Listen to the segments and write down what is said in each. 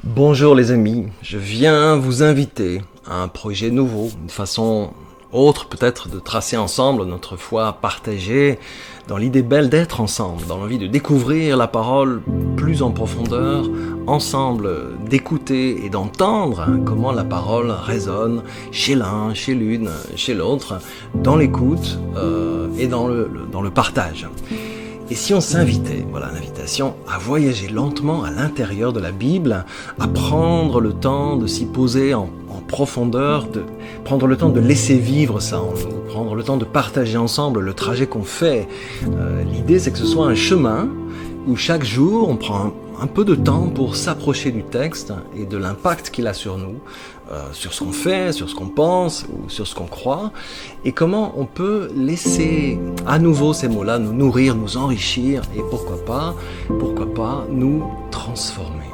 Bonjour les amis, je viens vous inviter à un projet nouveau, une façon autre peut-être de tracer ensemble notre foi partagée, dans l'idée belle d'être ensemble, dans l'envie de découvrir la parole plus en profondeur, ensemble d'écouter et d'entendre comment la parole résonne chez l'un, chez l'une, chez l'autre, dans l'écoute et dans le partage. Et si on s'invitait, voilà l'invitation, à voyager lentement à l'intérieur de la Bible, à prendre le temps de s'y poser en profondeur, de prendre le temps de laisser vivre ça en nous, prendre le temps de partager ensemble le trajet qu'on fait. L'idée c'est que ce soit un chemin où chaque jour on prend un peu de temps pour s'approcher du texte et de l'impact qu'il a sur nous, sur ce qu'on fait, sur ce qu'on pense ou sur ce qu'on croit, et comment on peut laisser à nouveau ces mots-là nous nourrir, nous enrichir et pourquoi pas nous transformer.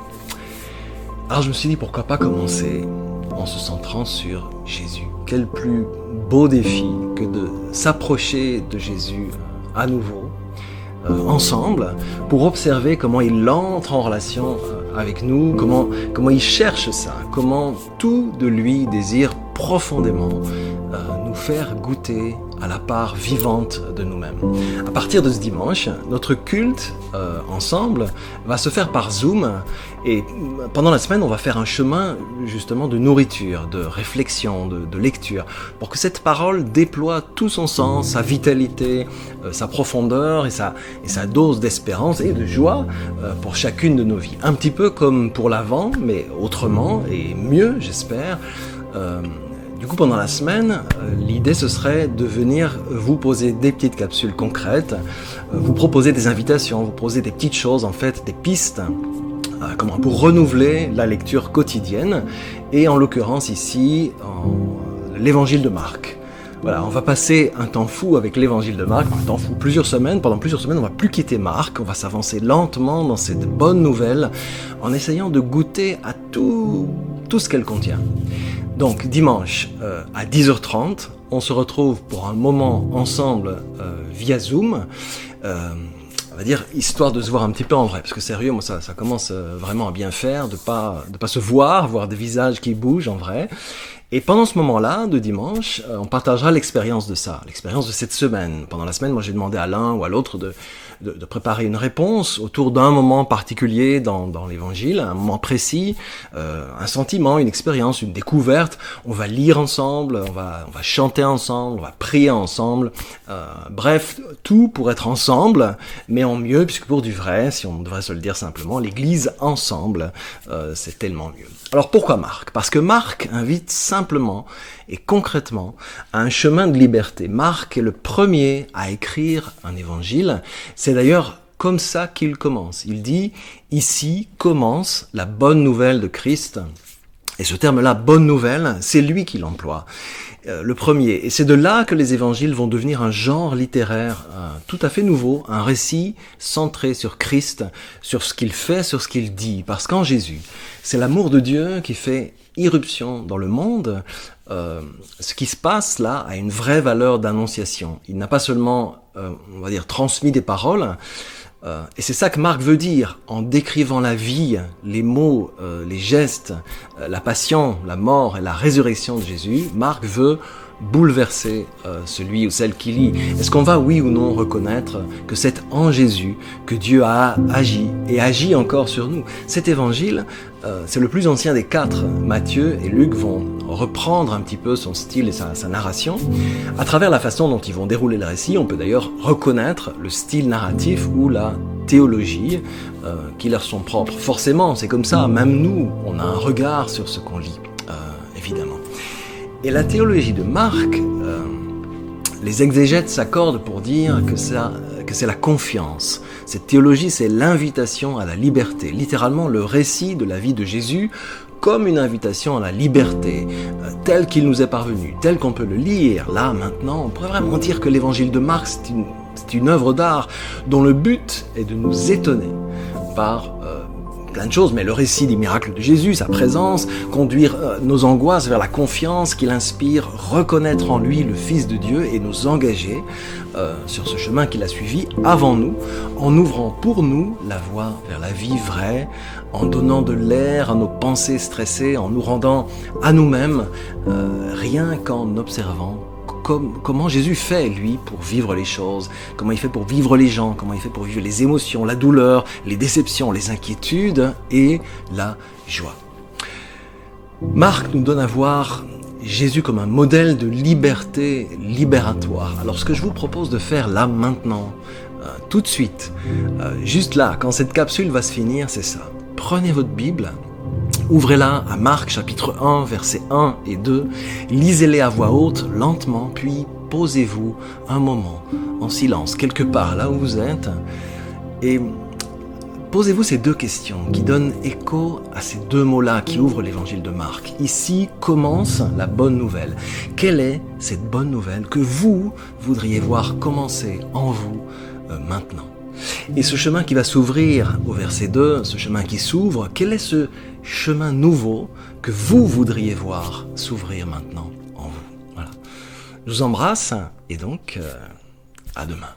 Alors je me suis dit pourquoi pas commencer en se centrant sur Jésus. Quel plus beau défi que de s'approcher de Jésus à nouveau, ensemble, pour observer comment il entre en relation avec nous, comment il cherche ça, comment tout de lui désire profondément nous faire goûter à la part vivante de nous-mêmes. À partir de ce dimanche, notre culte ensemble va se faire par Zoom et pendant la semaine, on va faire un chemin justement de nourriture, de réflexion, de lecture, pour que cette parole déploie tout son sens, sa vitalité, sa profondeur et sa dose d'espérance et de joie pour chacune de nos vies. Un petit peu comme pour l'Avent, mais autrement et mieux, j'espère. Du coup, pendant la semaine, l'idée ce serait de venir vous poser des petites capsules concrètes, vous proposer des invitations, vous proposer des petites choses, en fait, des pistes, pour renouveler la lecture quotidienne, et en l'occurrence ici, l'évangile de Marc. Voilà, on va passer un temps fou avec l'évangile de Marc, un temps fou, pendant plusieurs semaines, on va plus quitter Marc, on va s'avancer lentement dans cette bonne nouvelle, en essayant de goûter à tout ce qu'elle contient. Donc dimanche à 10h30, on se retrouve pour un moment ensemble via Zoom, on va dire histoire de se voir un petit peu en vrai, parce que sérieux, moi ça commence vraiment à bien faire, de pas se voir des visages qui bougent en vrai. Et pendant ce moment-là, de dimanche, on partagera l'expérience de ça, l'expérience de cette semaine. Pendant la semaine, moi j'ai demandé à l'un ou à l'autre de préparer une réponse autour d'un moment particulier dans l'évangile, un moment précis, un sentiment, une expérience, une découverte. On va lire ensemble, on va chanter ensemble, on va prier ensemble. Bref, tout pour être ensemble, mais en mieux, puisque pour du vrai, si on devrait se le dire simplement, l'église ensemble, c'est tellement mieux. Alors pourquoi Marc ? Parce que Marc invite simplement et concrètement à un chemin de liberté. Marc est le premier à écrire un évangile. C'est d'ailleurs comme ça qu'il commence. Il dit « Ici commence la bonne nouvelle de Christ ». Et ce terme-là, bonne nouvelle, c'est lui qui l'emploie, le premier. Et c'est de là que les évangiles vont devenir un genre littéraire tout à fait nouveau, un récit centré sur Christ, sur ce qu'il fait, sur ce qu'il dit. Parce qu'en Jésus, c'est l'amour de Dieu qui fait irruption dans le monde. Ce qui se passe là a une vraie valeur d'annonciation. Il n'a pas seulement, on va dire, transmis des paroles, et c'est ça que Marc veut dire en décrivant la vie, les mots, les gestes, la passion, la mort et la résurrection de Jésus. Marc veut bouleverser celui ou celle qui lit. Est-ce qu'on va, oui ou non, reconnaître que c'est en Jésus que Dieu a agi et agit encore sur nous ? Cet évangile, c'est le plus ancien des 4. Matthieu et Luc vont reprendre un petit peu son style et sa narration. À travers la façon dont ils vont dérouler le récit, on peut d'ailleurs reconnaître le style narratif ou la théologie qui leur sont propres. Forcément, c'est comme ça, même nous, on a un regard sur ce qu'on lit, évidemment. Et la théologie de Marc, les exégètes s'accordent pour dire que c'est la confiance. Cette théologie, c'est l'invitation à la liberté. Littéralement, le récit de la vie de Jésus comme une invitation à la liberté, telle qu'il nous est parvenu, tel qu'on peut le lire. Là, maintenant, on pourrait vraiment dire que l'évangile de Marc, c'est une œuvre d'art dont le but est de nous étonner par plein de choses, mais le récit des miracles de Jésus, sa présence, conduire nos angoisses vers la confiance qu'il inspire, reconnaître en lui le Fils de Dieu et nous engager sur ce chemin qu'il a suivi avant nous, en ouvrant pour nous la voie vers la vie vraie, en donnant de l'air à nos pensées stressées, en nous rendant à nous-mêmes, rien qu'en observant comment Jésus fait, lui, pour vivre les choses, comment il fait pour vivre les gens, comment il fait pour vivre les émotions, la douleur, les déceptions, les inquiétudes et la joie. Marc nous donne à voir Jésus comme un modèle de liberté libératoire. Alors ce que je vous propose de faire là, maintenant, tout de suite, juste là, quand cette capsule va se finir, c'est ça. Prenez votre Bible, ouvrez-la à Marc chapitre 1, versets 1 et 2, lisez-les à voix haute, lentement, puis posez-vous un moment en silence, quelque part là où vous êtes, et posez-vous ces deux questions qui donnent écho à ces deux mots-là qui ouvrent l'évangile de Marc. Ici commence la bonne nouvelle. Quelle est cette bonne nouvelle que vous voudriez voir commencer en vous maintenant ? Et ce chemin qui va s'ouvrir au verset 2, ce chemin qui s'ouvre, quel est ce chemin nouveau que vous voudriez voir s'ouvrir maintenant en vous ? Voilà. Je vous embrasse et donc à demain.